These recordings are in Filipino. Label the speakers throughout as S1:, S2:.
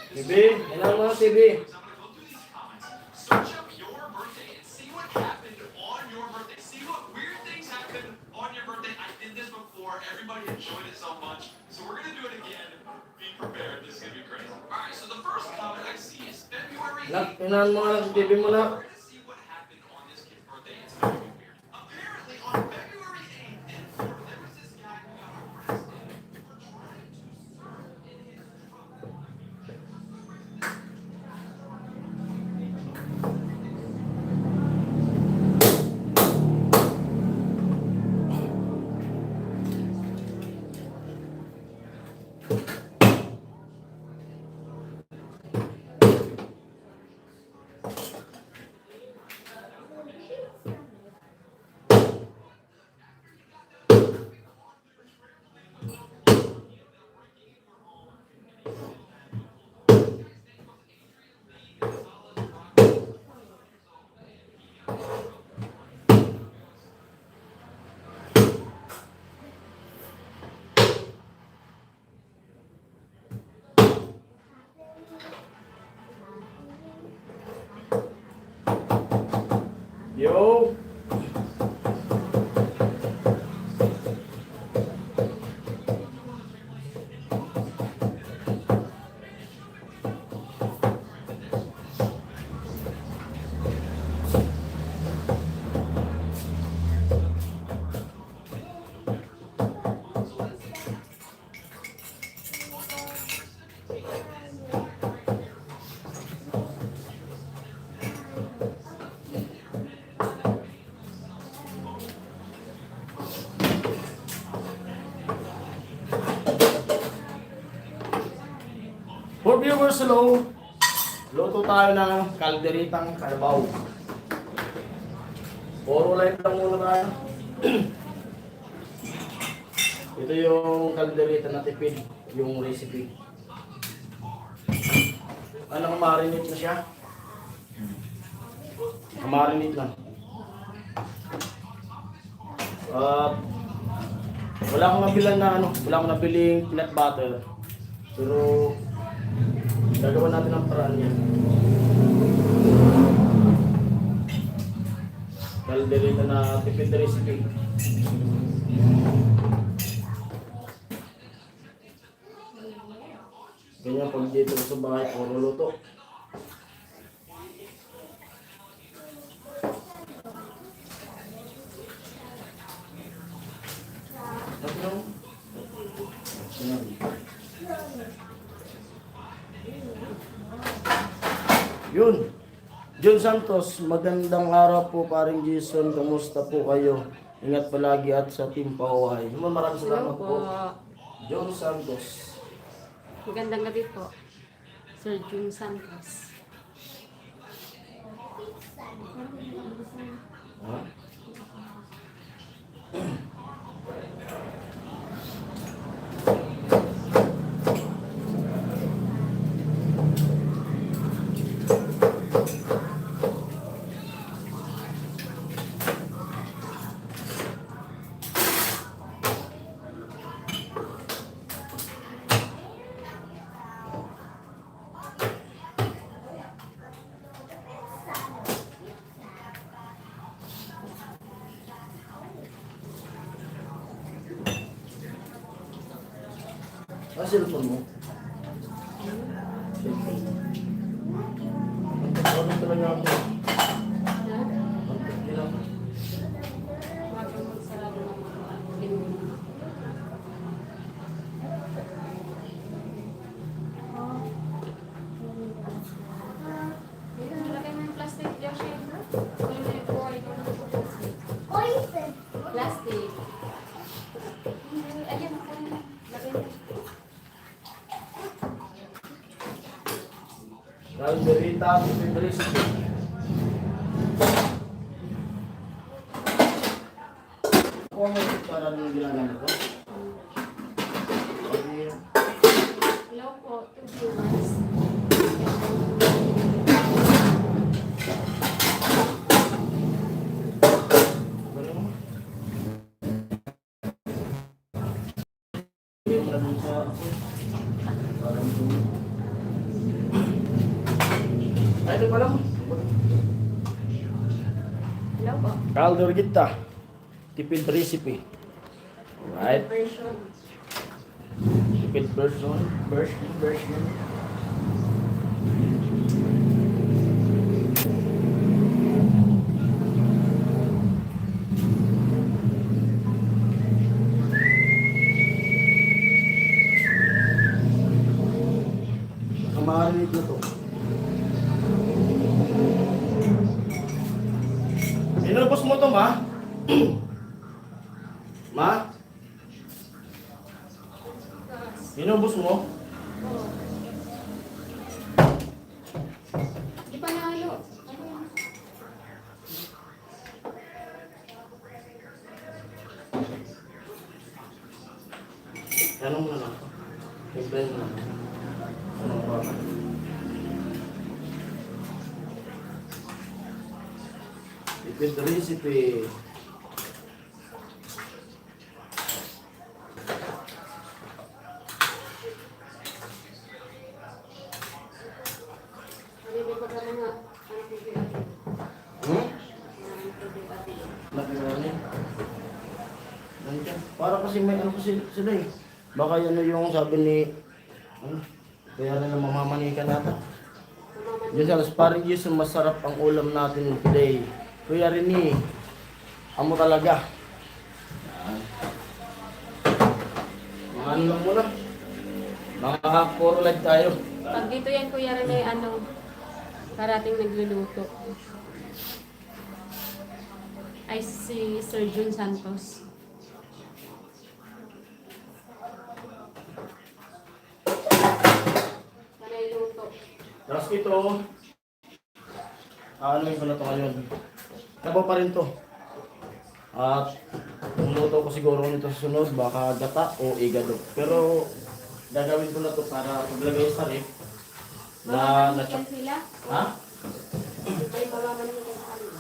S1: TV, kailangan mo ng TV.
S2: Search up your birthday and see what happened on your birthday. See what weird things happened on your birthday. I did this before. Everybody enjoyed it so much. So we're going to do it again. Be prepared. This is going to be crazy. All right, so the first comment I see is February 8th.
S1: Kailangan mo nga ng TV mo na.
S2: We're going to see what happened on this kid's birthday. It's going to be weird. Apparently, on February 8th in Florida, there was this guy who got arrested for trying to surf in his truck.
S1: Yo! For viewers, hello! Luto tayo ng kalderitang kalabaw. Puro light lang muna tayo. Ito yung kalderita na tipid, yung recipe. Ano, marinate na siya? Marinate lang. Wala akong nabilan na wala akong nabiling peanut butter. Pero gagawa natin ang paraan niya. Kalderita na tipid recipe. Ganyan pag dito sa bahay, puro luto. Yun. John Santos, magandang araw po paring Jason. Kamusta po kayo? Ingat palagi at sa Team Pauhay. Maraming salamat po. John Santos.
S3: Magandang gabi po, Sir Jun Santos.
S1: Ha? Ano cellphone mo? Cellphone. Ano talaga ako? Ilang?
S3: Lagay mo yung plastic, Joshi. Plastic. Ayan, lagay mo.
S1: Kalderita, tipid recipe. Ako ang para nung ginagawa ko.
S3: Hello po, 2 viewers.
S1: Ay, ito pala mo.
S3: Hello po.
S1: Caldo Gita. Tipid recipe. Alright.
S3: Version.
S1: Tipid version. Nakamarinate na to. Inubos mo to, ma? Ma? Inubos mo?
S3: Oo. Di pa nahalo.
S1: Anong mo na lang? Simple na lang. Anong ba? Tipid recipe.
S3: Malilipag ka mga
S1: Hmm? Nakirani. Para kasi may ano kasi sila eh. Baka yan yung sabi ni ano, kaya na mamamanikan natin. Yun sa sparring juice, masarap ang ulam natin today. Kuya Rini, amo talaga. Yan. Mga ano lang muna. Mga puro live tayo.
S3: Pag dito yan, Kuya Rene, ano, parating nagluluto. Ay si Sir Jun Santos. Panay luto.
S1: Tapos ito, ano yung pala ito ngayon? Taba pa rin to. At luto ko siguro nito sa sunod, baka gata o igado. Pero gagawin ko na to para paglagay sa ref na
S3: Mamamanikan sila?
S1: Ha?
S3: Ay, mamamanikan sa kanila.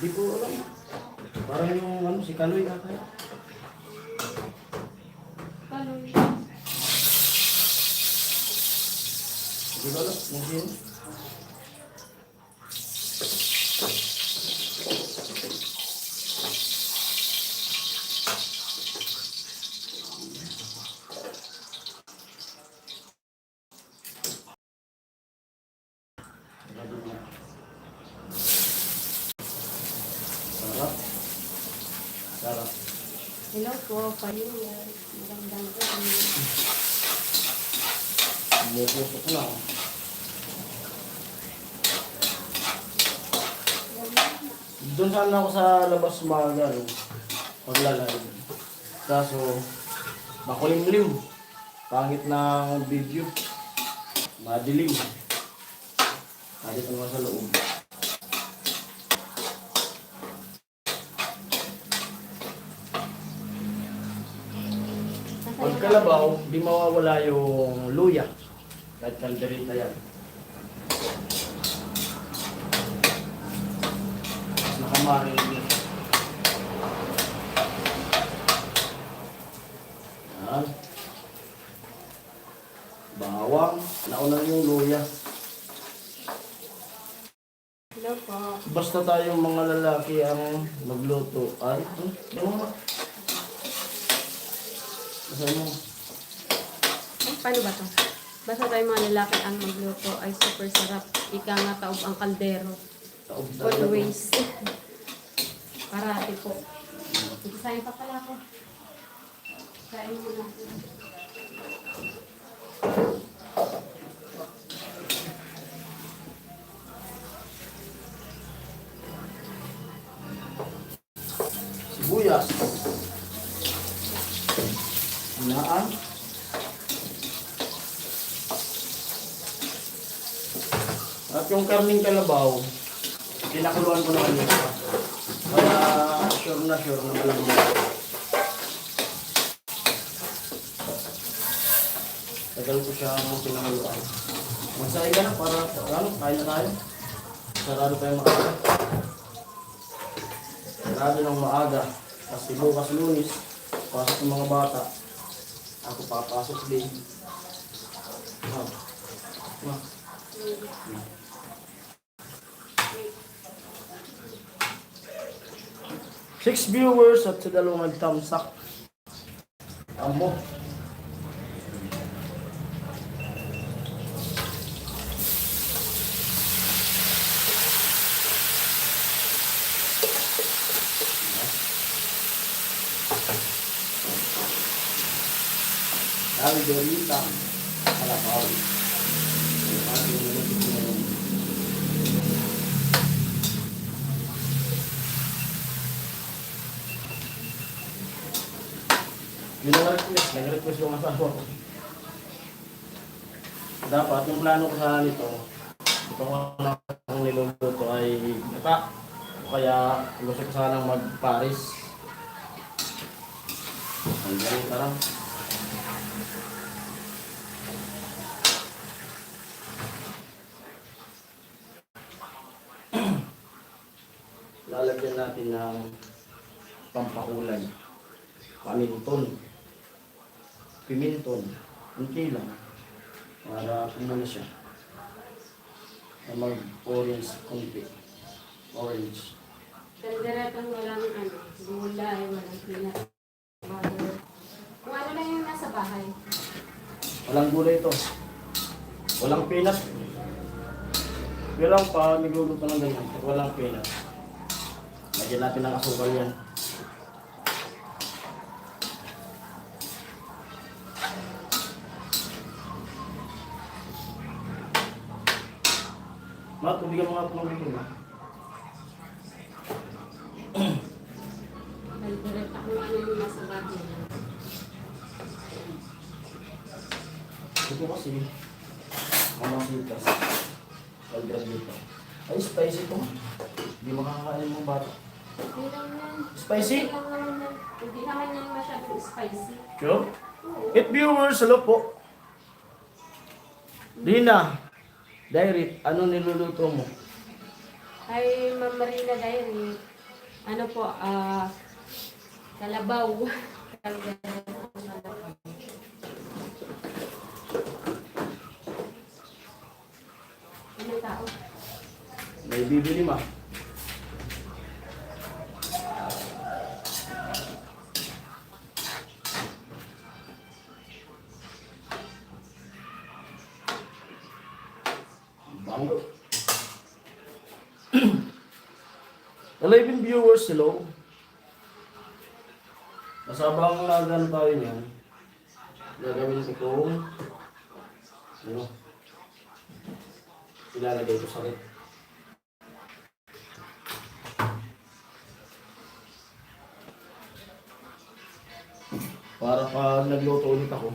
S1: Di ko alam. Parang yung ano, si Kaloy ata.
S3: Kaloy.
S1: Di ko alam, kung sino. Sarap. Sarap.
S3: Hello po, Payuyan. Magandang gabi.
S1: Bupusok lang. Doon sana ako sa labas maga, no? Paglalay. Kaso, makulimlim. Pangit ng video. Madilim. Kahit naman sa loob. Pag kalabaw, di mawawala yung luya. Kahit kalderita yan. Nakamarin din. Yan. Bawang. Nauna yung luya.
S3: Hello po.
S1: Basta tayong mga lalaki ang magluto. Ay, ano nga? Basta mo.
S3: Ay, paano ba to? Basta tayo mga lalaki ang magluto ay super sarap. Ika nga taob ang kaldero.
S1: Taob talaga.
S3: Always. Parati po. Isayin pa pala ako. Isayin mo na.
S1: Sibuyas. Hinaan. At yung karning kalabaw, pinakuluan ko naman yun. Kaya sure na malambot. Tagal ko siya pinakuluan. Magsaya ka na para ano, kain na tayo. Sarado tayo maaga. Sarado ng maaga. Kasi bukas Lunes, pasok ng mga bata. Ako papasok din. 6 viewers at sa dalawang nagtamsak. Amo. Ang dorita. Kalabaw. Nag-request yung asawa ko. Dapat, yung plano ko sana nito, ito ko na ang niluluto ay gata. O kaya, gusto ko sana mag-Paris. Ang galing tarang. Lalagyan natin ng pampakulay. Piminton. Kunti lang. Para kumuna siya. Mag-orange kunti. Orange.
S3: Kalderetang walang gulay, walang peanut butter. Kung ano lang yung nasa bahay.
S1: Walang gulay ito. Walang peanut. Pero lang pa, nagluluto ng ganyan. Walang peanut. Lagyan natin ng asukal yan. Tubigan mo nga ito ng bigyan.
S3: Kaldereta kung ano yung nasa bahay.
S1: Ito kasi, mamasitas. Kaldereta. Ay, spicy ito. Hindi makakain mo bata.
S3: Hindi lang yan.
S1: Spicy?
S3: Hindi naman yan masyadong spicy.
S1: Sure? 8 viewers, hello po. Lina, Diary, ano niluluto mo?
S3: Ay, Ma'am Marina Diary. Ano po, kalabaw. Ano tao?
S1: May bibili ma. Bango. 11 viewers, hello. Masabang nagano tayo niyan. Gagawin ko itong ano, ilalagay ko sa rep. Para pag nagluto ulit ako.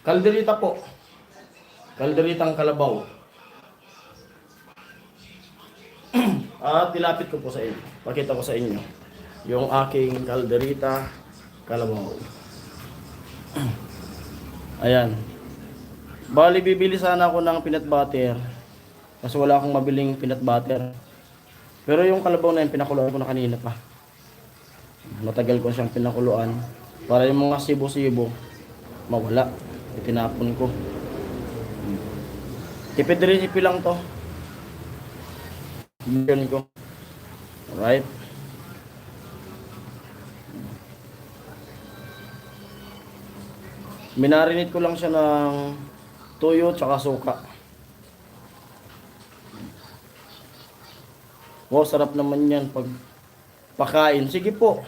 S1: Kalderita po. Kalderitang kalabaw. At tilapit ko po sa inyo. Pakita ko sa inyo yung aking kalderita kalabaw. Ayan. Bali, bibili sana ako ng peanut butter. Kasi wala akong mabiling peanut butter. Pero yung kalabaw na yun, pinakuluan ko na kanina pa. Matagal ko siyang pinakuluan. Para yung mga sibo-sibo, mawala. Itinapon ko. Tipid recipe lang to. Yun ko. Alright. Minarinate ko lang siya ng toyo tsaka suka. Wow, sarap naman yan pag pakain. Sige po.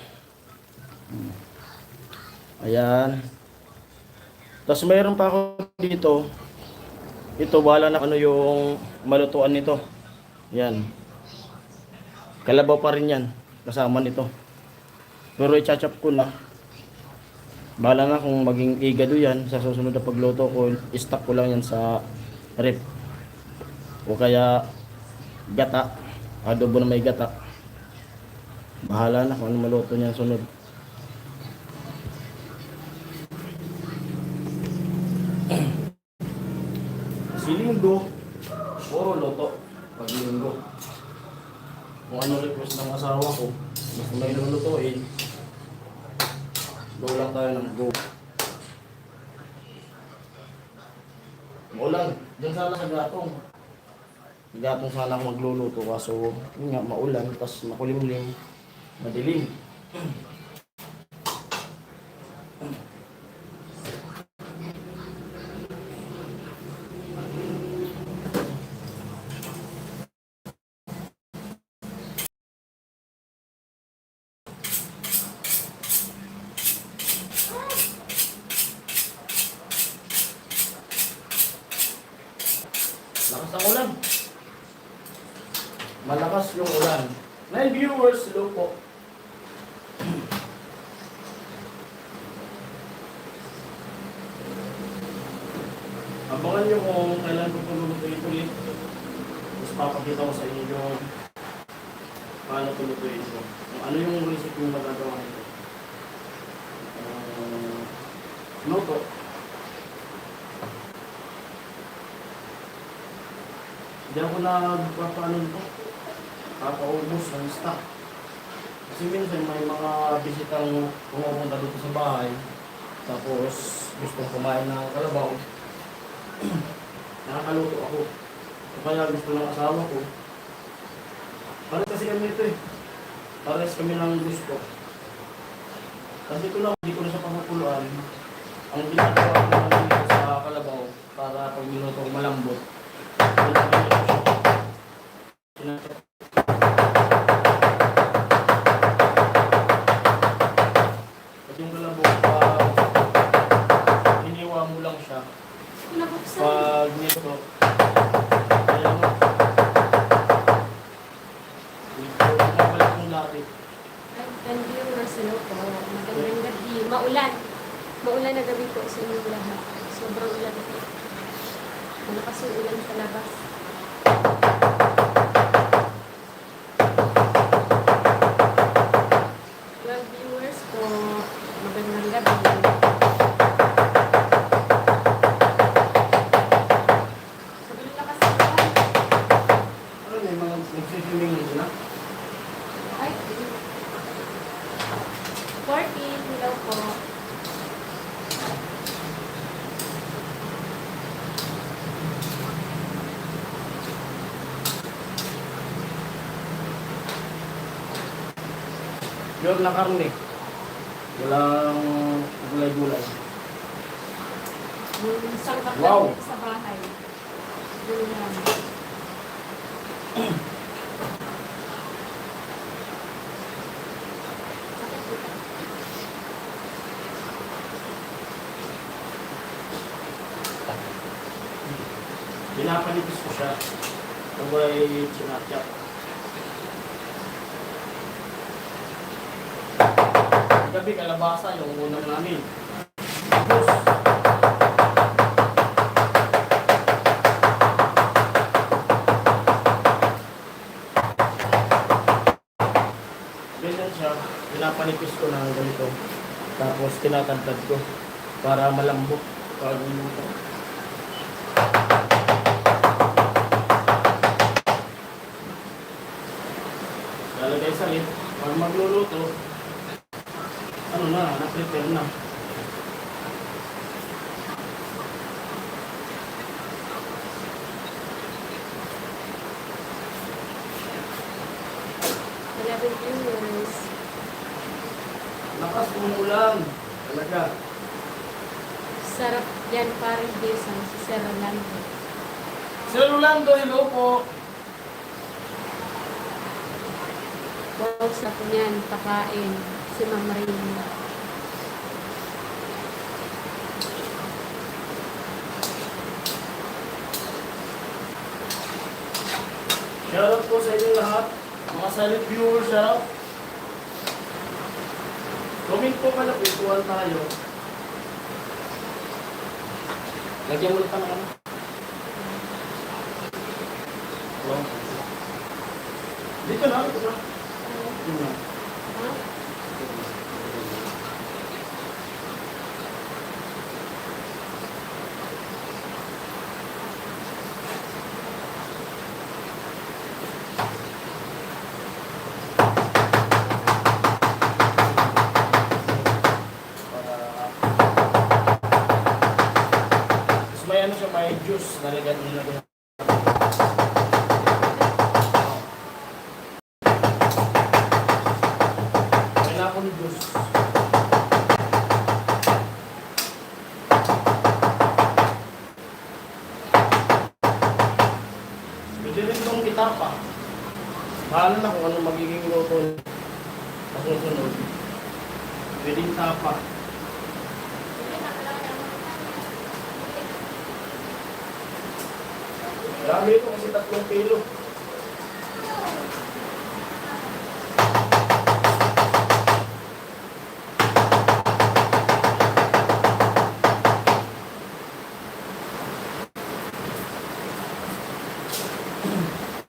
S1: Ayan. Tapos mayroon pa ako dito. Ito, wala na ano yung malutuan nito. Yan. Kalabaw pa rin yan. Kasama nito. Pero i-chop ko na. Bahala na kung maging igado yan. Sa susunod na pagluto ko, i-stock ko lang yan sa rep. O kaya gata. Adobo na may gata. Bahala na kung ano maluto niyan sunod. Si Linggo, puro luto. Pag Linggo. Kung ano request ng asawa ko, mas may lulutuin, go lang tayo ng go. Go lang. Diyan sana sa gatong. Gatong sana ako magluluto kaso yun nga, maulan, tapos makulimlim, madilim. Lakas ang ulan. Malakas yung ulan. 9 viewers, hello po. Abangan nyo kung kailan ko tulutuloy-tuloy. Tapos papakita ko sa inyo yung paano tulutuloy ito. Kung ano yung recipe yung magagawa nito. Luto. Hindi ako nagpapaano nito. Papaubos ng stock. Kasi minsan may mga bisitang pumupunta dito sa bahay. Tapos gustong kumain ng kalabaw. Nakakaluto ako. Kaya gusto ng asawa ko. Pares kasi kami ito eh. Pares kami ng gusto. Kasi ito lang, hindi ko na sa pangkukuluan. Ang ginagawa ko naman dito sa kalabaw para pag minuto ko malambot. Pag yung kalabaw, hiniwa mo lang siya. Pag nito, kaya mo. Ito, mabalik mong dati.
S3: And viewers, hello po. Magandang gabi. Maulan. Maulan na gabi po sa inyong lahat. Sobrang ulan po. Malakas yung ulan sa labas. Well, viewers po, magandang gabi. Sobrang lakas ng ulan.
S1: Ano may mga nagsiswimming na?
S3: Ay, 14, hello po.
S1: Pure na karne. Walang gulay-gulay.
S3: Yung sangkap
S1: Wow.
S3: natin sa bahay. Yun lang. Sakit dito.
S1: Pinapanipis ko siya. Kung ay chinatyak. Gabi kalabasa yung unang namin. Tapos, ganyan siya. Pinapanipis ko ng ganito. Tapos tinatantad ko para malambot pag minuto. Lalagay sa lid. Pag magluluto, ano na, na-prepare na.
S3: Viewers.
S1: Lakas umulan. Talaga.
S3: Sarap yan parang gisang si Sir Rolando.
S1: Sir Rolando, hello po.
S3: Wow, sa po niyan, pakain. Si Ma'am Marina.
S1: Shoutout po sa inyo lahat. Mga silent viewers, shoutout. Comment po pala, virtual tayo. Lagyan mo ulit ang ano. Wow. Dito na, dito na. Dito na.
S3: Ha?
S1: Tapos may ano siya, may juice. Nalagyan nila. Bahala na kung ano magiging luto sa susunod. Pwedeng tapa. Grabe ito kasi 3 kilo.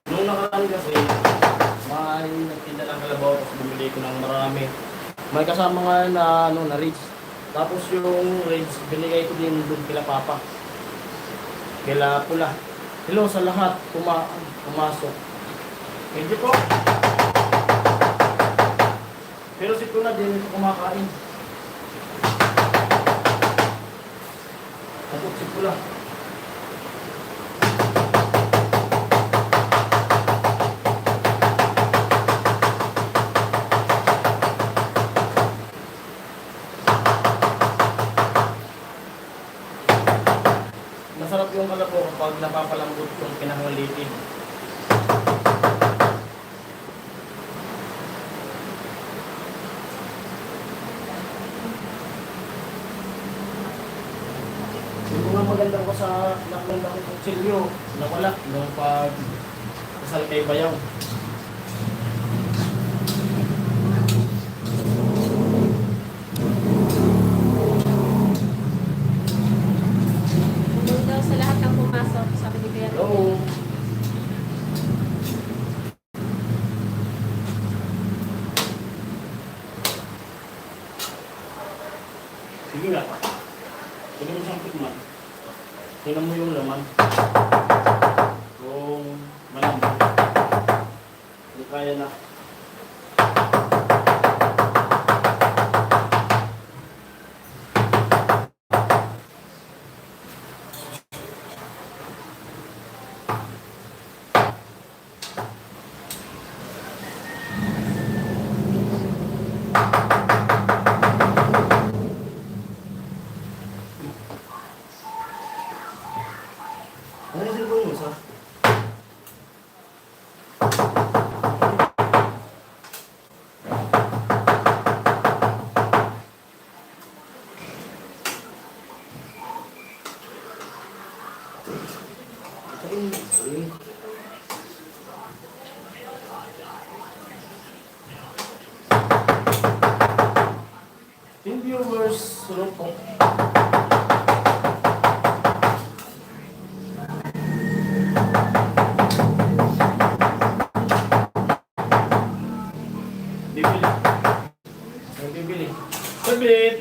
S1: Nung nakaraan kasi, may nagtinda ng kalabaw tapos bumili ko ng marami. May kasama nga na, na Ritz. Tapos yung Ritz, binigay ko din doon kila Papa. Kila Pula. Hello sa lahat, pumasok. Thank you po. Pero si Pula din ito kumakain. Takot si Pula. Masarap yung kalabaw kapag napapalambot yung pinakalitin. Yung mga maganda ko sa nakaganda ko kutsilyo, nawala nung pag kasal kay Bayaw.
S3: Hello daw sa lahat ng pumasok, sabi ni Kuya.
S1: Hello. Sige nga. Pwede mo siyang tikman. Tingnan mo yung laman. Kung malambot. Hindi kaya na. Ano yung cellphone mo, sa? Team viewers, sunod po. Bibili. Ang bibili. Sabit!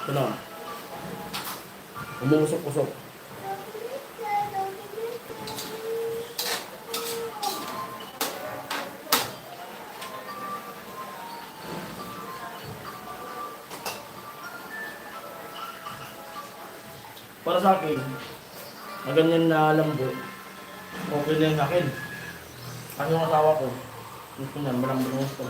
S1: Ano? Umusok-usok. Para sa akin, na ganyan na lambot, okay na yung sa akin. Kasi yung asawa ko, gusto niya, malambot gusto.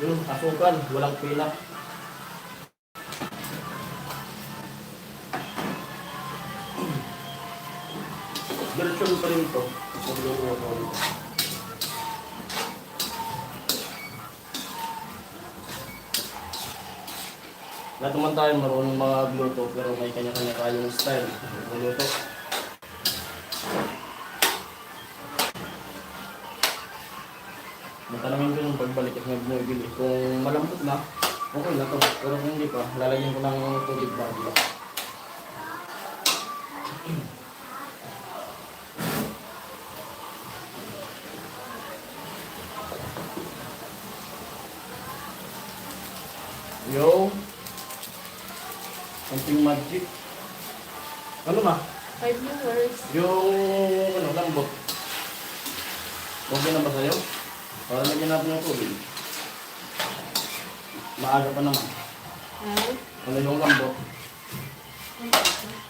S1: Yung asukal, walang pilak. Diretso pa rin ito. Magluluto ko rin. Lahat naman tayo marunong magluto pero may kanya-kanya tayong style. Magluto. Matanungin ko yung pagbalik at magbibili. Kung malambot na, okay na to. Pero kung hindi pa, lalagyan ko ng tubig bago. Yo! Konting magic. Ano na?
S3: 5 viewers.
S1: Yung ano, lambot. Okay na ba sa'yo? Para lagyan natin ng tubig. Maaga pa naman.
S3: Ha?
S1: Ano yung lambot?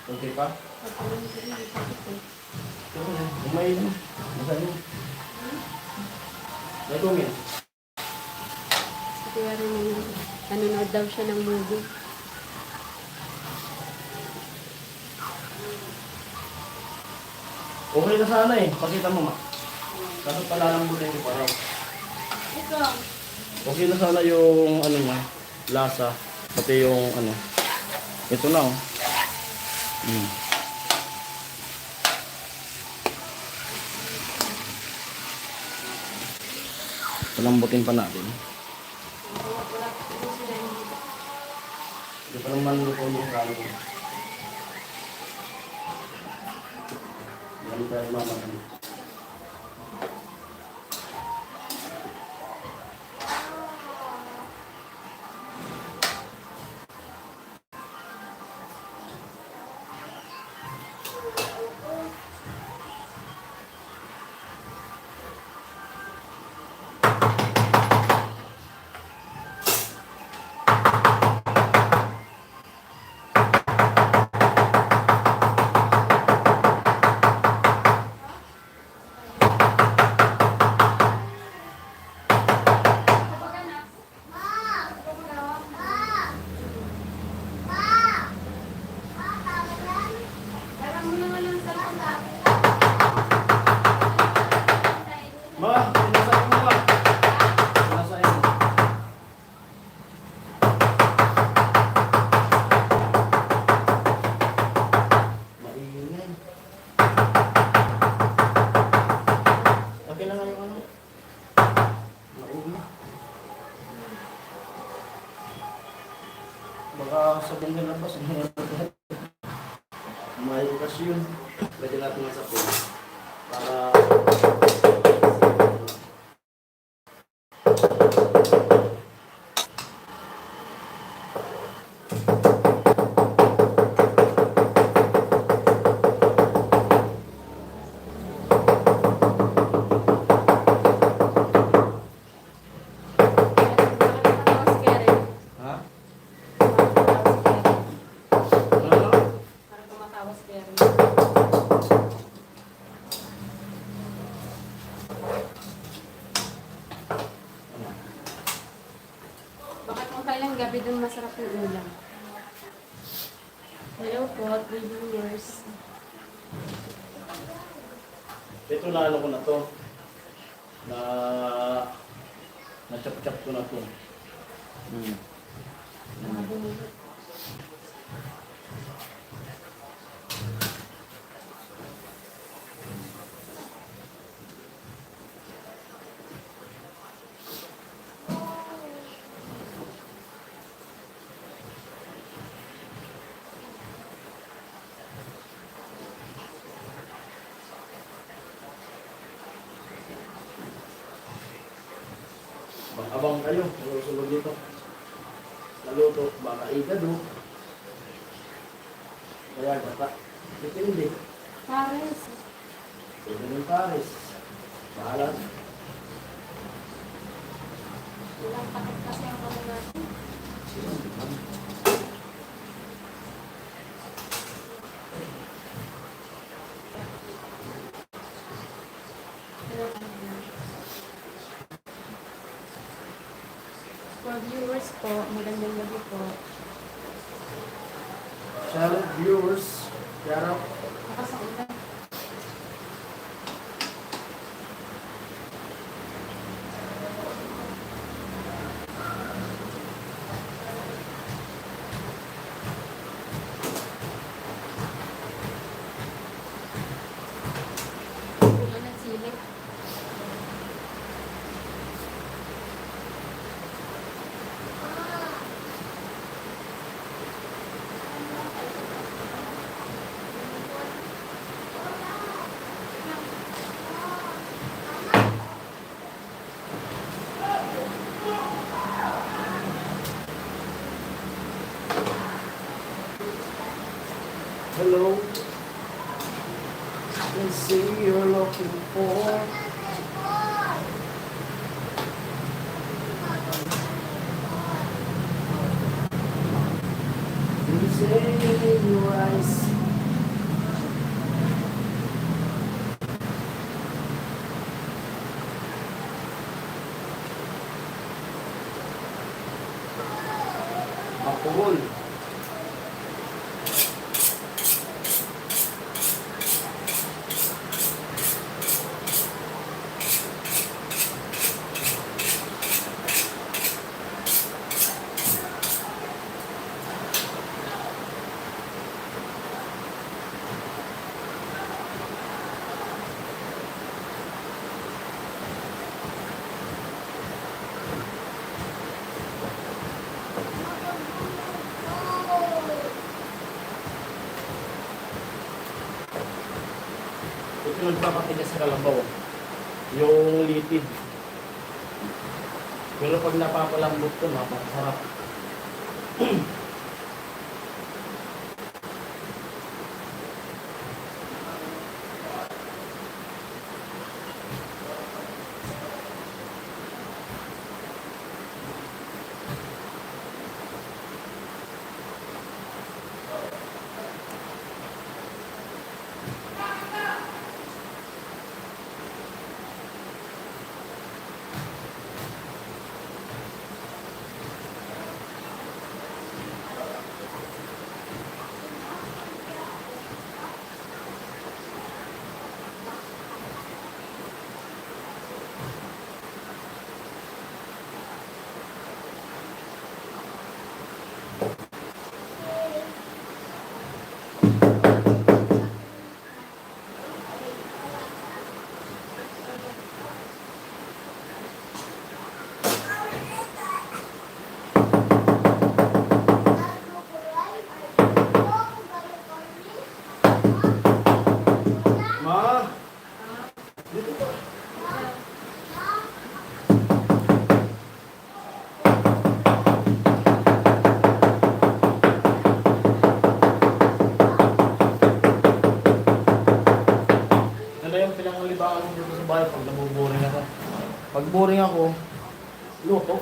S1: Okay pa? Ito na. Umay na. Masaya mo. May comment.
S3: Kaya rin nanonood daw siya ng movie.
S1: Okay na sana eh. Pakita mo ma. Kaso palalambutin ko pa raw.
S3: Ito.
S1: Okay na sana yung ano niya, lasa. Pati yung ano. Ito na oh. Palambutin pa natin. Hindi pa naman luto yung kalo. Yan tayo mamakan. Ma, pinasain mo ba? Pinasain mo. Maingay. Okay lang nga yung ano. Maingay. Baka sabihin ka labas. May okasyon. Pwede natin masapin. Para ha? Ano?
S3: Para tumatawas kaya rin. Bakit kung kailang gabi dun masarap yung ulam? Hello po, 3 viewers.
S1: Ito na ano ko na to. Na chop-chop ko na to.
S3: Mga bumili.
S1: Abang kayo, susunod dito. Naluto, baka igado. Kaya gata. Depende.
S3: Pares.
S1: Pwede ng pares. Bahala.
S3: Walang takot kasi ang mga natin. for viewers po, magandang gabi po.
S1: Shoutout viewers. Shoutout.
S3: Nakasakutan. Ano silip?
S1: Hello. Let's see you're looking for. You say in your eyes. Alcohol. Ito nagpapatigas sa kalabaw. Yung litid. Pero pag napapalambot ko, napakasarap. Ma! Dito ka. Ano yung pinangulibangan ko dito sa bahay pag nabuboring ako? Pag boring ako, luto.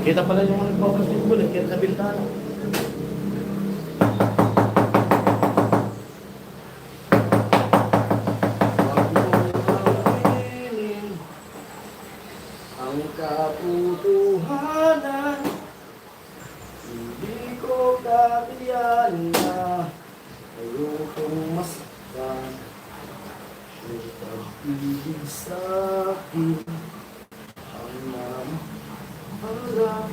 S1: Kita pala yung nagbabasketball eh, kita sa bintana. Wag mong aminin ang katotohanan. Hindi ko kakayanin na ayokong masaktan. May pag-ibig sa'kin ang namaharap.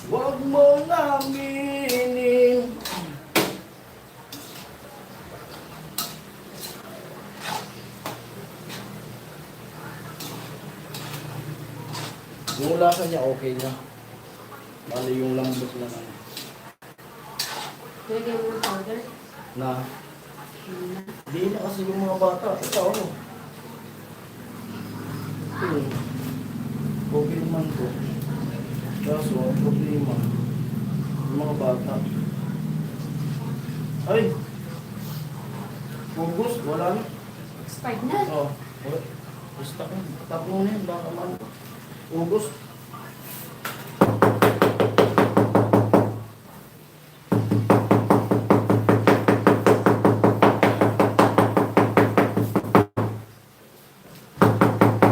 S1: Huwag mong aminin. Yung lasa niya okay na. Bali yung lambot na lang.
S3: Lagyan mo ng powder.
S1: Na, hindi na kasi yung mga bata. Ito ano. Ito. Okay naman ko. Kaso, ang problema. Yung mga bata. Ay! Pugos, wala na.
S3: Expired na.
S1: Oh, wala. Basta ka. Tapos mo na yun, baka man. Pugos.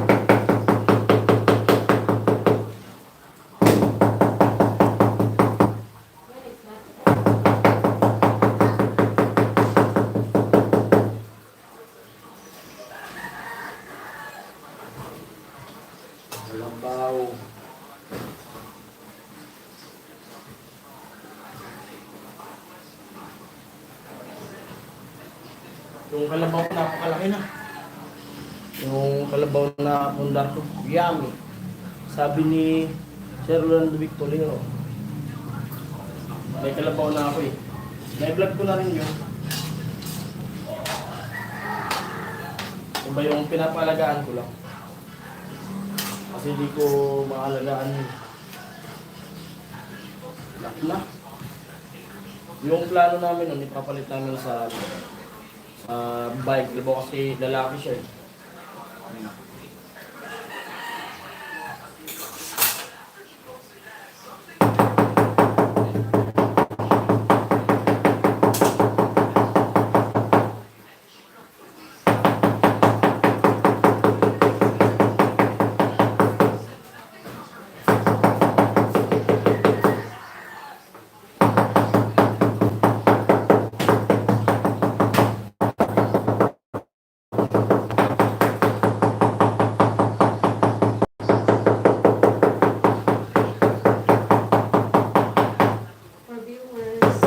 S3: What is that?
S1: Lambaw. Yung kalabaw napakalaki na. Yung kalabaw na pundar ko, yummy. Sabi ni Sir Rolando Victorino, may kalabaw na ako eh. Na-vlog ko na rin yun. Iba yung pinapalagaan ko lang. Kasi di ko maalagaan yun. Lak na. Yung plano namin nun, ipapalit namin sa bike. Diba kasi lalaki siya eh.
S3: For viewers.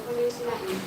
S3: Ano yung sinain?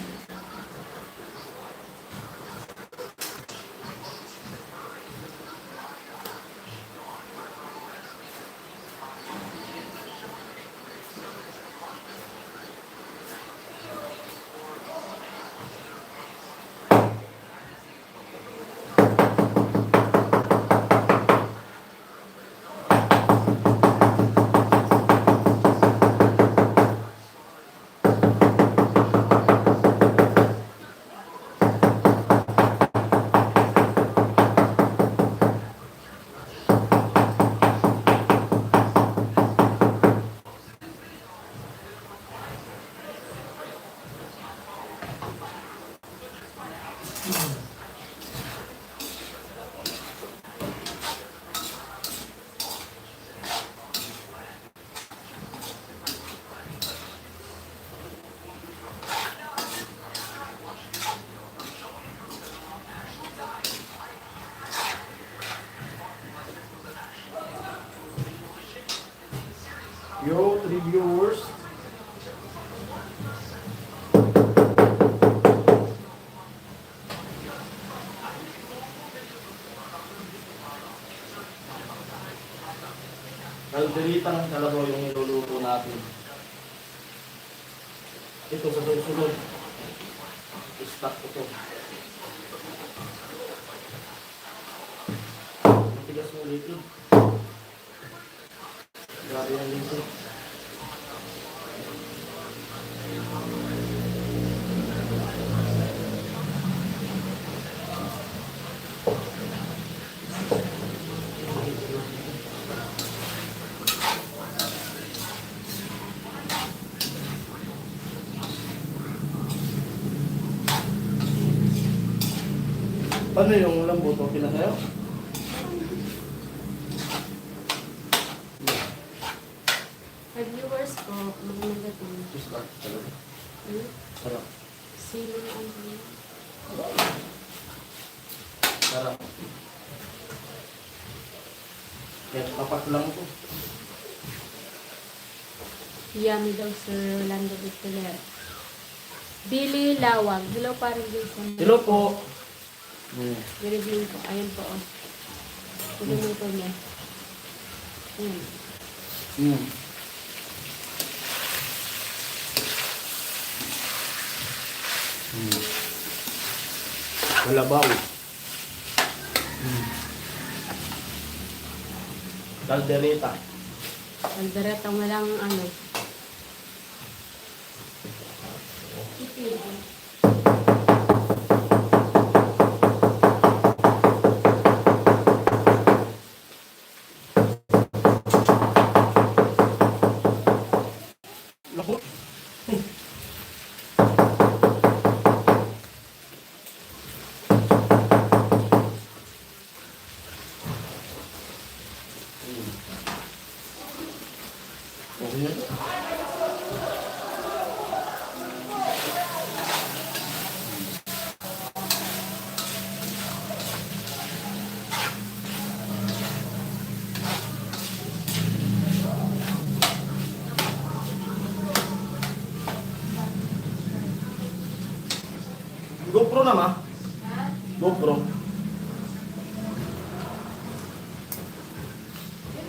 S1: Yo, 3 viewers. Kalderitang kalabaw yung niluluto natin. Ito sa susunod. Stop ko to. Matigas mo litid. Grabe yung litid. Paano yung lambot? Okay na sa'yo?
S3: Pag viewers ko, magandang gabi.
S1: Stop. Talaga.
S3: Hmm?
S1: Sarap.
S3: Sino na ang
S1: Sarap. Kaya tapat lang ko.
S3: Yummy daw, Sir Rolando Victoria. Billy Lawag. Hello, parang Jason.
S1: Hello po.
S3: I-review ko. Ayan po, oh. Pinuluto niya. Ayan.
S1: Mm. Mm. Kalabaw. Mm. Caldereta.
S3: Alderetang walang ano. Ipil.
S1: Lako. Okay na to. GoPro na ma? GoPro.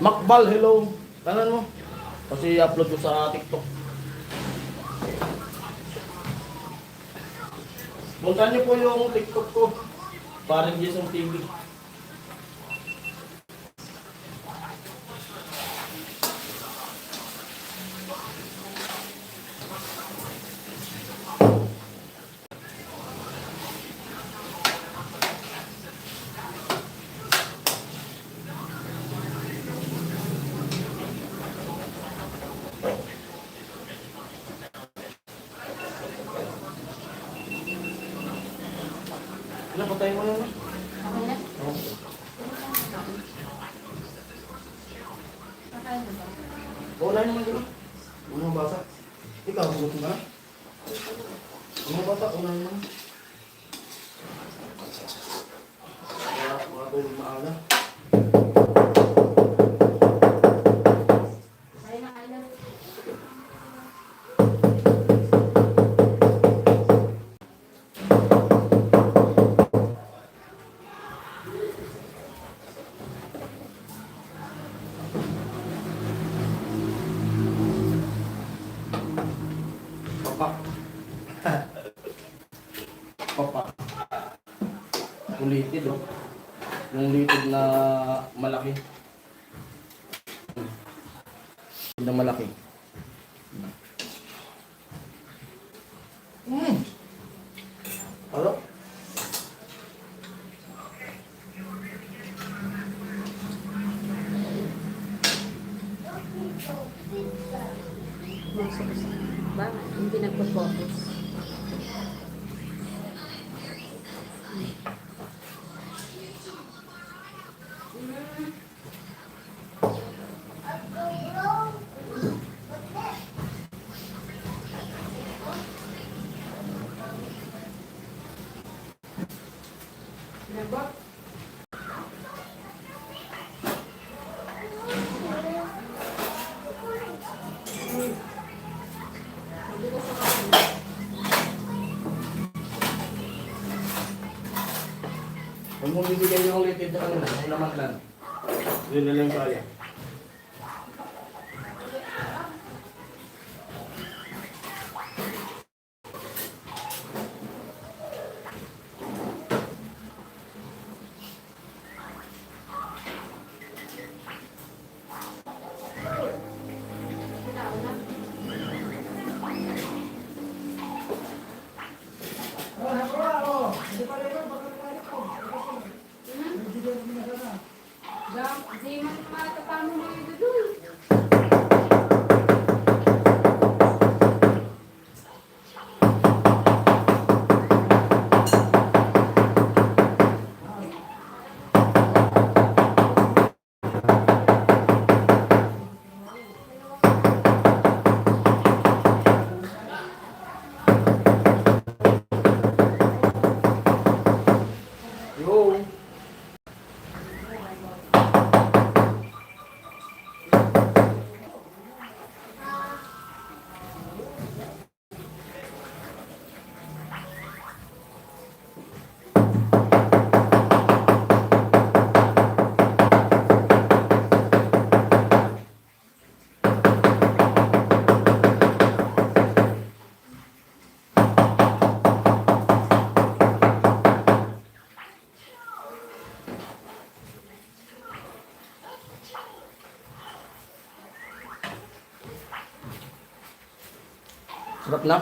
S1: Makbal, hello. Tanan mo. Kasi i-upload ko sa TikTok. Puntahan niyo po yung TikTok ko. Parang Jason TV. Ano, patayin mo yan?
S3: Okay na?
S1: Oo.
S3: Kakain na ba?
S1: Wala naman dito. Mga bata. Ikaw, gusto ka na? Mga bata, wala naman. Mga tulog maaga.
S3: Kain na, kain na.
S1: Papa. Papa. Ulitid, oh. Yung litid na malaki. Litid na malaki. Ano?
S3: Ba? Hindi nagpo-focus. Nabot?
S1: Huwag mo bibigyan yung litid na kanila. Ay naman lang. Yun na lang kaya. Sarap na.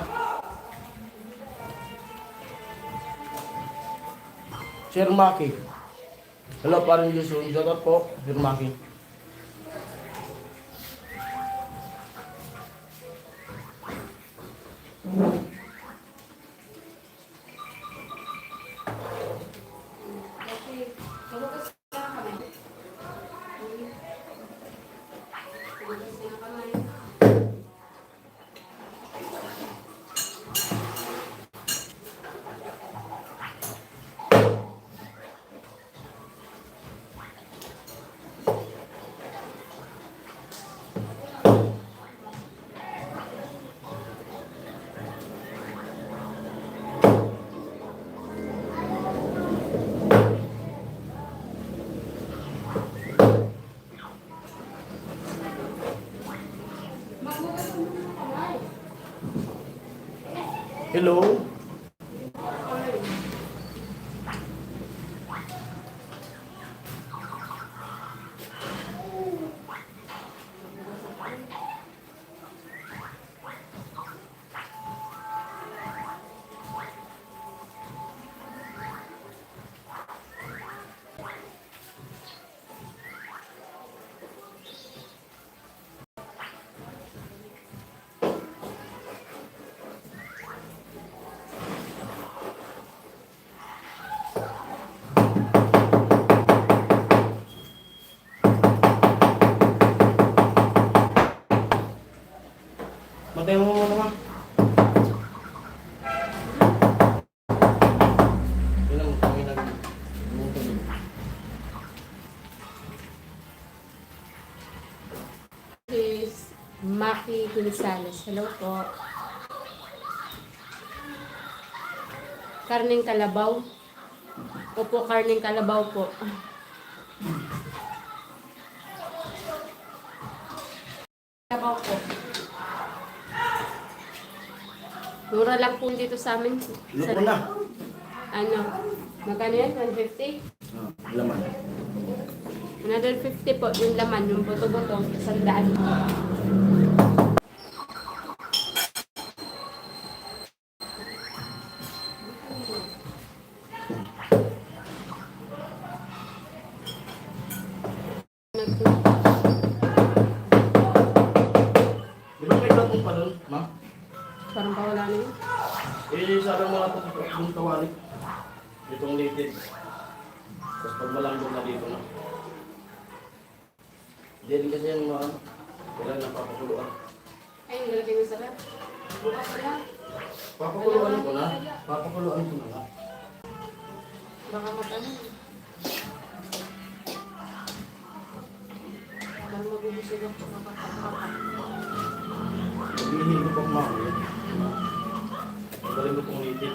S1: Sir Maki. Hello, parang Jason. Shout out po, Sir Maki.
S3: Okay. Magugas na kami. Magugas na kami. Magugas na kami.
S1: Hello. Matay mo muna ma. Yun ang kami nag...
S3: Is Maki Gonzales. Hello po. Karning kalabaw. Opo, karning kalabaw po. Kalabaw po. Mura lang po dito sa amin.
S1: Lupo na.
S3: Ano? Magkano yan? 150?
S1: Ah, laman.
S3: Another 50 po yung laman, yung buto-buto, 100.
S1: Di ba may gatong pa doon, ma?
S3: Parang pawala na yun.
S1: Sabi mo nga ito yung tawalik. Itong litid. Tapos pag malambot na dito na. Hindi rin kasi yung mga kailangan napapakuluan.
S3: Ay, yung lalagay mo sarap. Bukas na lang.
S1: Papakuluan ko na. Papakuluan ko na.
S3: Baka mag-ano. Parang magubusig ako kapag
S1: Hindi ko pang mga. Galing ko pong litid.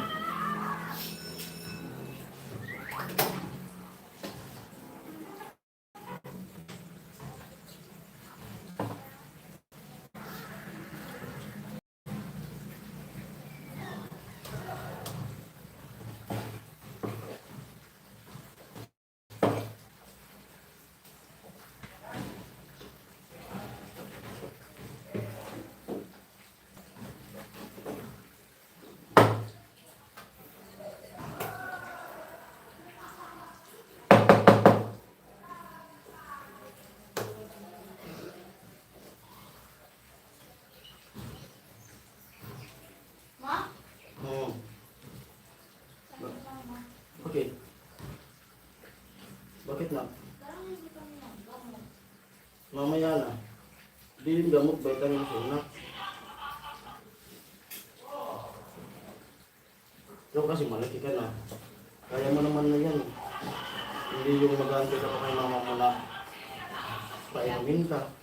S1: Okay. Bakit na? Mamaya na. Hindi yung gamot, vitamin C na. Ikaw kasi malaki ka na. Kaya mo naman na yan. Hindi yung mag-aantay ka pa kay mama mo na painumin ka.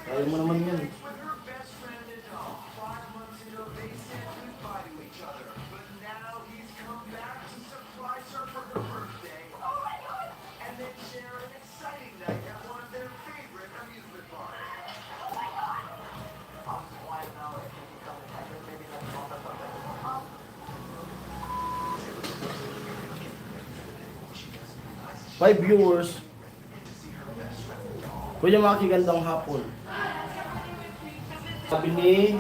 S1: Kaya mo naman yan. Five viewers. Kuya Maki, gandang hapon. Sabi ni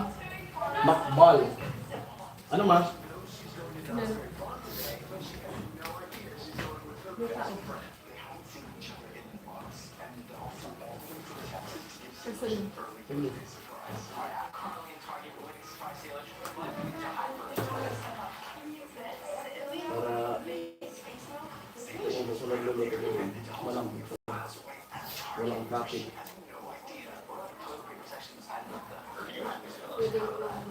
S1: Makbal. Ano ma?
S3: Ano? May tao. Asan?
S1: Para kung gusto nagluluto din, walang traffic.
S3: Pwede ko lang.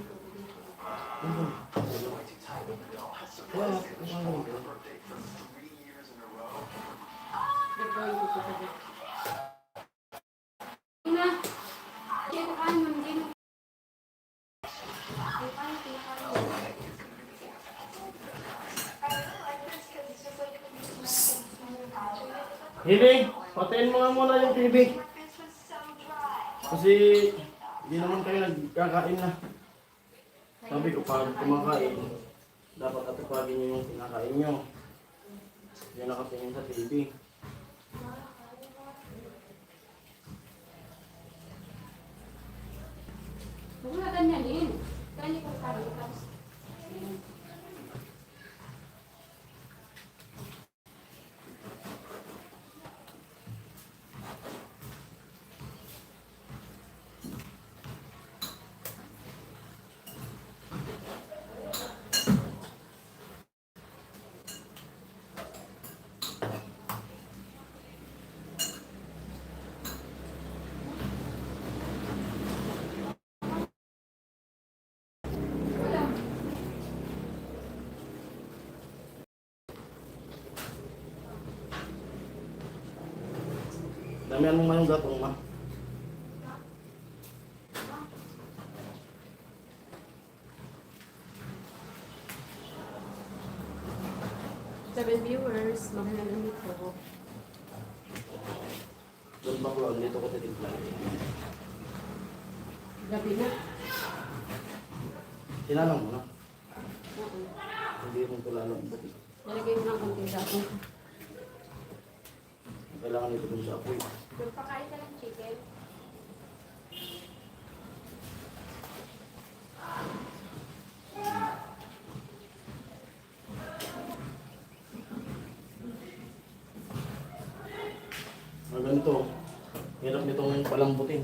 S1: Kaya, isang ganito.
S3: Nagawin ko ito pwede. Ina! Diyan ka kain, ma'am. Diyan. Diyan kain, kinakain.
S1: Hibig, patayin mo nga muna yung TV. Kasi hindi naman kayo nagkakain na. Sabi ko, pag kumakain, dapat atupagin nyo yung kinakain nyo. Yan nakatingin sa TV.
S3: Huwag na ganyanin. Ganyan ko kain. Tapos, wala.
S1: Damihan mo nga yung gatong ma.
S3: Seven viewers, mahal na nito.
S1: Doon ba ko lang, dito ko titimpla.
S3: Gabi na.
S1: Tinanong mo na.
S3: Oo.
S1: Hindi mo ko lalambot.
S3: Nalagay mo ng konting dapong.
S1: Kailangan ito dun sa apoy.
S3: Magpakain ka ng chicken.
S1: Mga ganito, hirap nitong palambutin.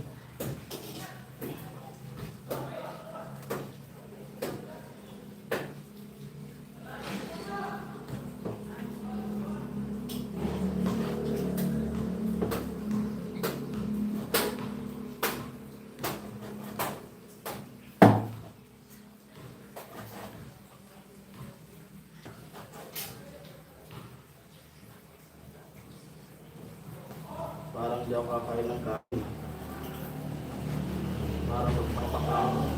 S1: Parang di ako kakain ng kain. Parang magpapakain.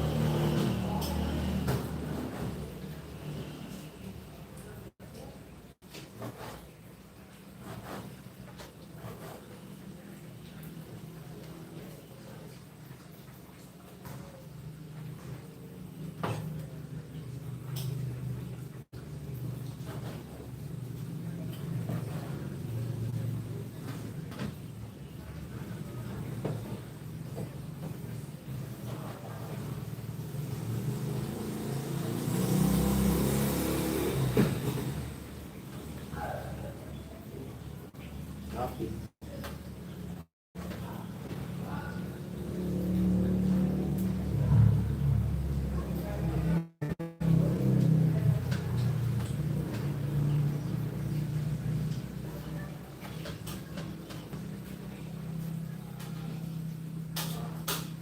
S1: Happy.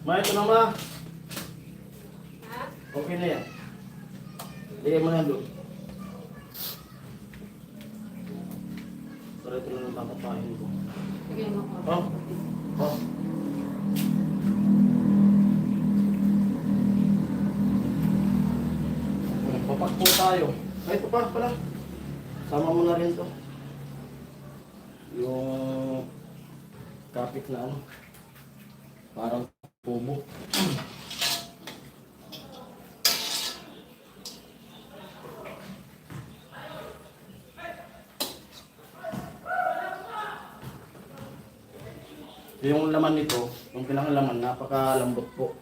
S1: Ma, ito na ma.
S3: Ha?
S1: Okay na yan. Lagay mo na yan doon. Para ito lang ang papapahin ko.
S3: Lagay mo ko.
S1: Oh. Oh. Papak po tayo. Ay, ito pa pala. Sama mo na rin to. Yung kapit na ano. Parang kubo. Yung laman nito, yung pinakalaman, napakalambot po.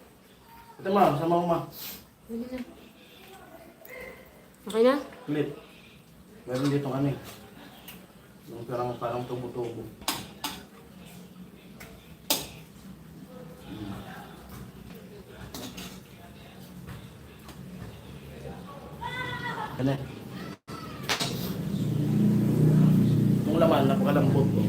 S1: Ito ma, sama mo ma.
S3: Dali na. Okay na?
S1: Clip. Meron dito ano eh. Yung parang tubo-tubo. Yan eh. Yung laman, napakalambot ko.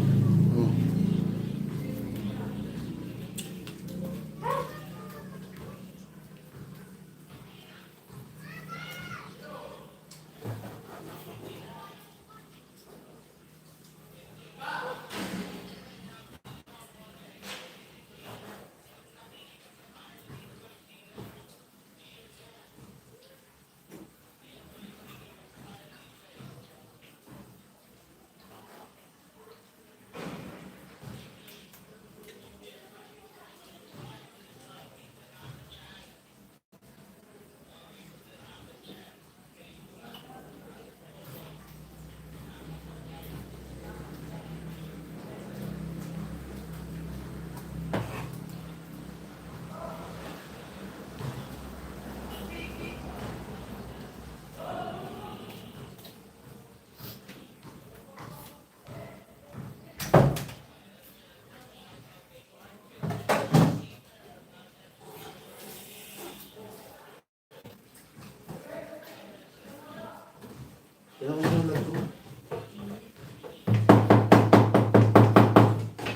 S1: Yan ang ulat ko.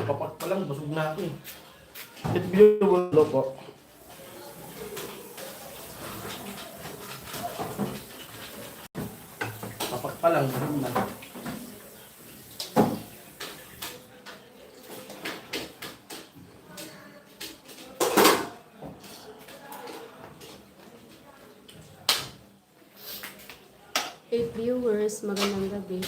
S1: Papak pa lang, busog na ako eh. It view po. Papak pa lang, busog na.
S3: Viewers, magandang gabi.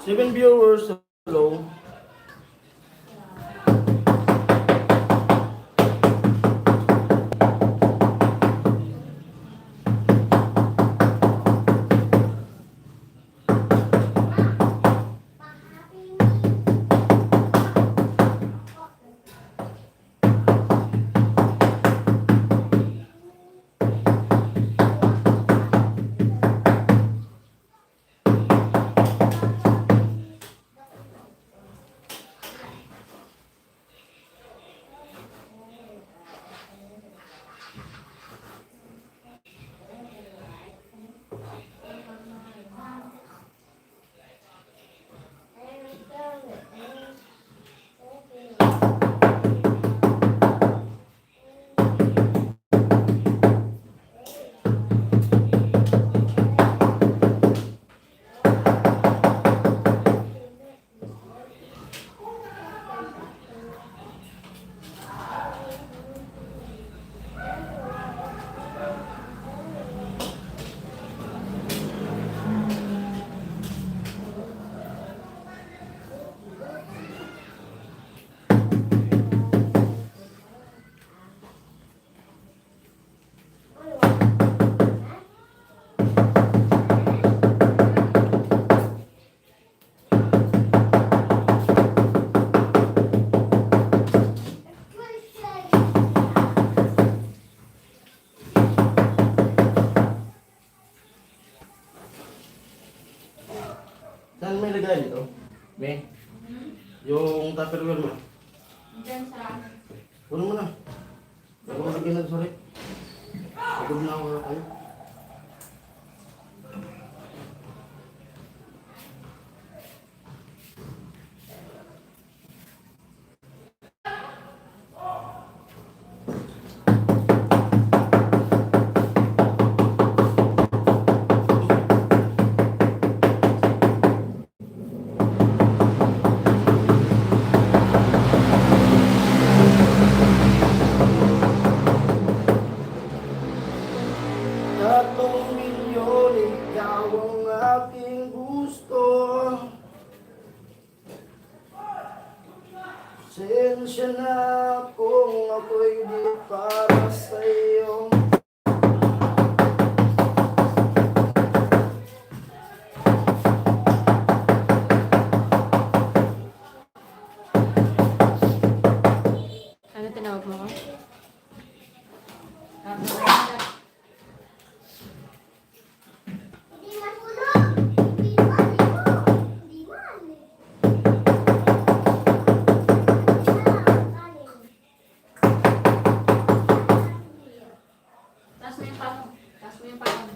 S1: Seven viewers, hello. Saan may lagay nito? May? Yung tupperware mo.
S3: Diyan sa...
S1: Puno mo na. Ako lagyan na, sorry. Pagod na ako kayo. Tatlong milyon, ikaw ang aking gusto. Sensya na kung ako'y di para sa'yo.
S3: Ano tinawag mo ko?
S4: Hindi man tulog. Hindi man, hindi man.
S3: Taas mo yung pano. Taas mo yung pano.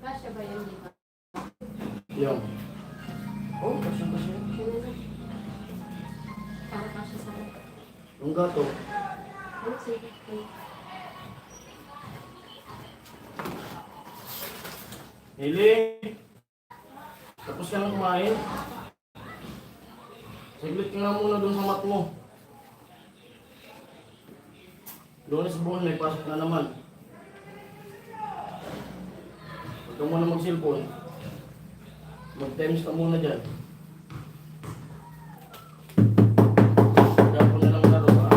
S3: Kasya ba yan, di ba?
S1: Yung. Oh, kasya.
S3: Ano na? Para kasya sa akin.
S1: Yung gato.
S3: Ano, sige.
S1: Hili! Tapos ka nang kumain? Saglit ka nga muna doon sa mat mo. Doon sa buwan, may pasok na naman. Huwag ka muna mag-cellphone. Mag-times ka muna dyan. Gapon na lang laro, ha?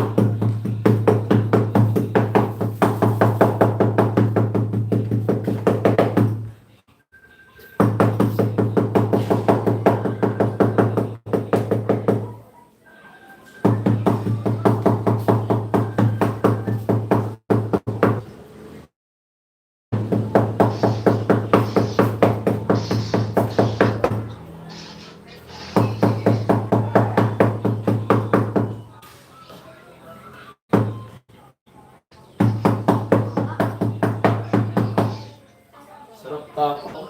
S1: Sarap tapa.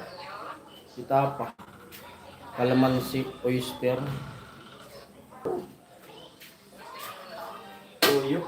S1: Si tapa. Kalamansi, oyster. Tuyo.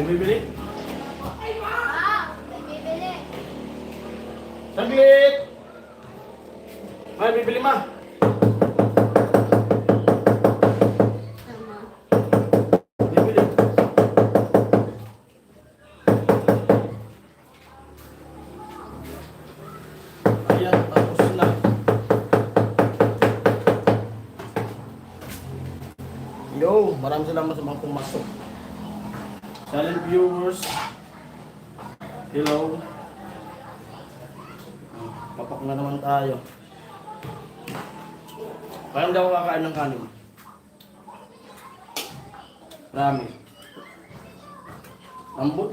S1: Bumibili?
S4: Ah, may bibili.
S1: Saglit! May bibili ma.
S3: Tama.
S1: Bibili. Ayan, tapos na. Yo, maraming salamat sa mga pumasok. Silent viewers. Hello. Papak na naman tayo. Kaya hindi ako kakain ng kanin. Marami. Lambot.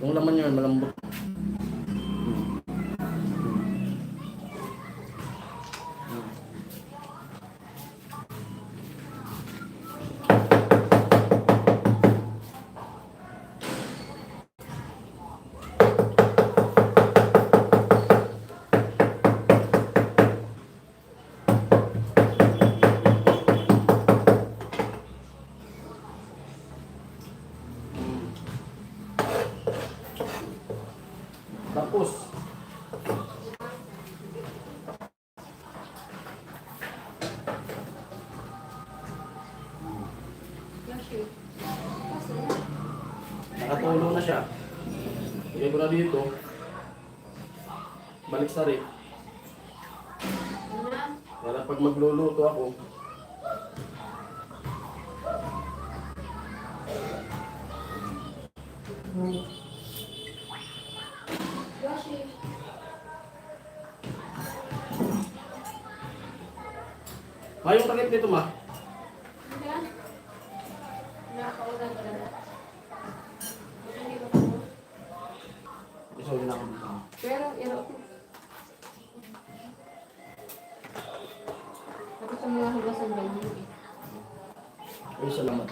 S1: Yung laman yun, malambot. Tapos,
S3: Yoshi. Kasi,
S1: nakatulong na siya. Bigay ko na dito. Balik sa rin.
S3: ano na?
S1: Para pag magluluto ako,
S3: Yoshi.
S1: yung takip dito ma.
S3: Ano yan? Nakakaulan ka na. Hindi ko po.
S1: Sorry na ako dito.
S3: Pero, iro. Tapos sa mga hugasan ba yun eh.
S1: Ay, salamat.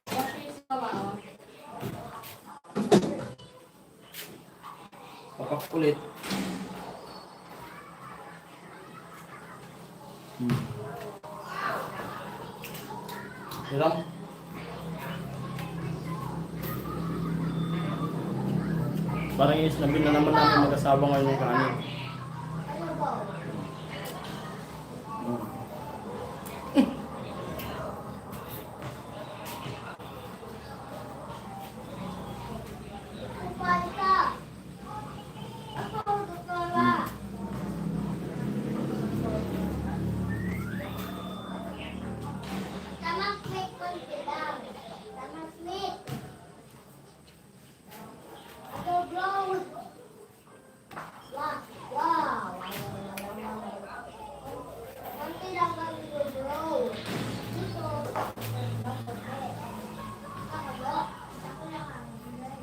S3: Yoshi, sa baba, oh.
S1: Papakulit. Hiram. Parang isnabi na naman namin mag-asawa ngayon yung kanin.
S4: Ano ba? Kupalta. Ako, doktora. Tamak may konti lang. Tamak may. Ito, bro. Wow. Wow. Konti lang kami ko, bro. Dito. Ako, bro. Ako lang ang bilay.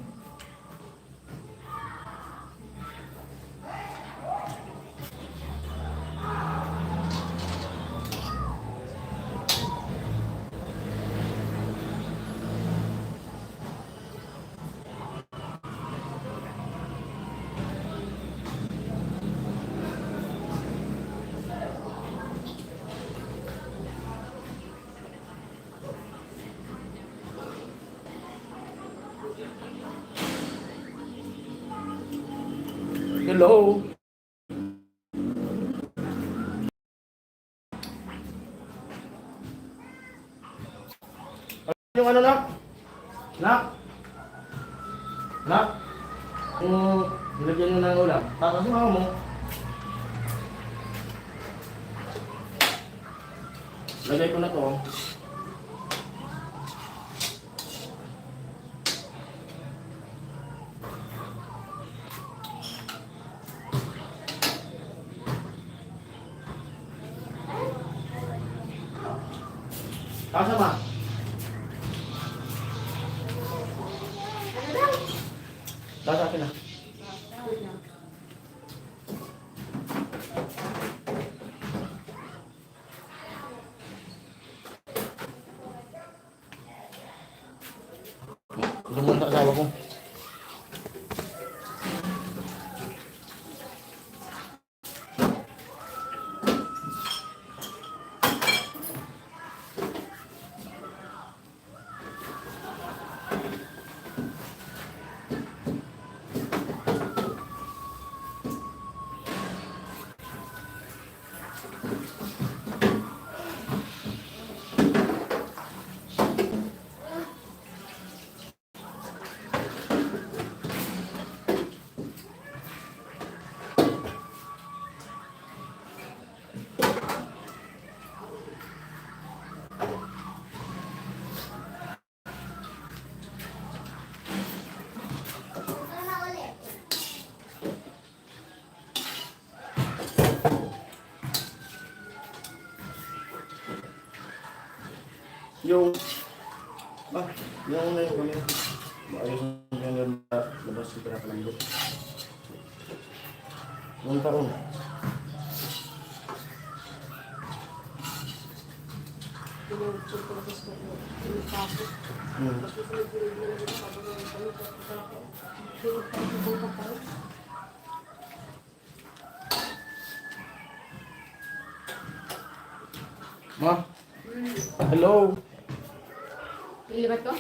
S1: Hello. Yung ano nak? Nak? Nak? Nilagyan nyo ng ulam. Tatas mo mo. Lagay ko na to. Kasa ba?
S3: Ano daw?
S1: Kasa akin na.
S3: Wait lang.
S1: Doon muna sa asawa ko. yung yung kami. Ayos yung labas yung pinakalambot. Nung taon. Hmm. Ma? Hello?
S3: Ilibat ko?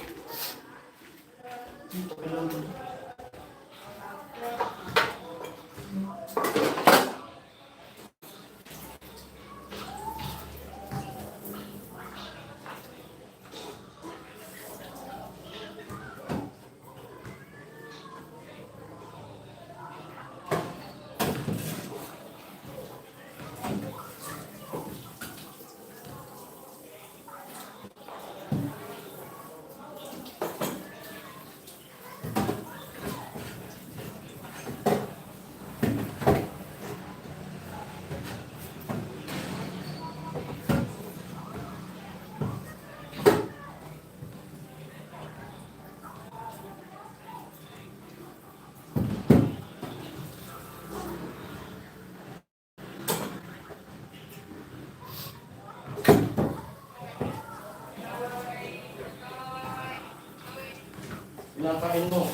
S1: Pinakain mo.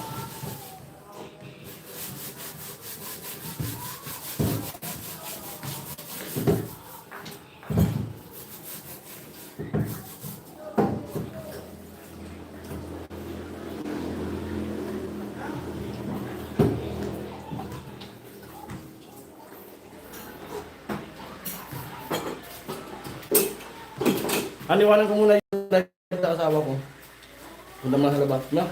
S1: Aniwanan ko muna yung live sa asawa ko. Punta mo sa labas na.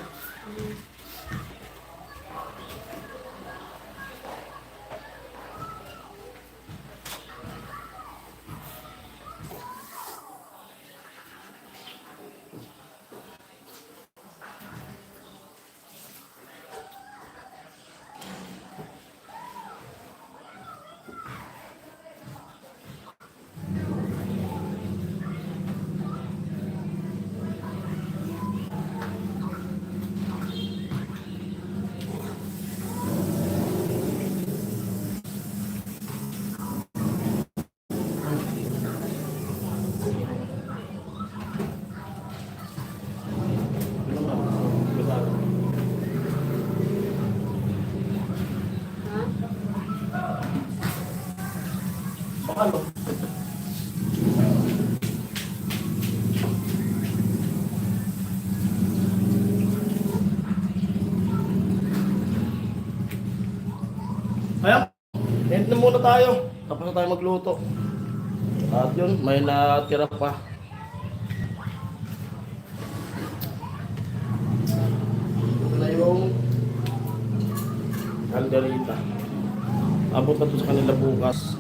S1: Ano? Ayan, end na muna tayo. Tapos na tayo magluto. At yun, may natira pa. Ito na yung calderita. Abot na to sa kanila bukas.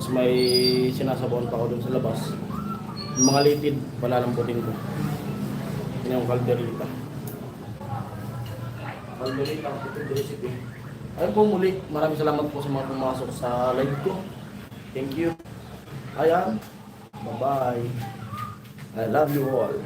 S1: Tapos may sinasabawan pa ako dun sa labas. Yung mga litid, palalambutin ko. Yun yung calderita. Calderita, ito recipe. Ayun po muli, maraming salamat po sa mga pumasok sa live ko. Thank you. Ayan, bye-bye. I love you all.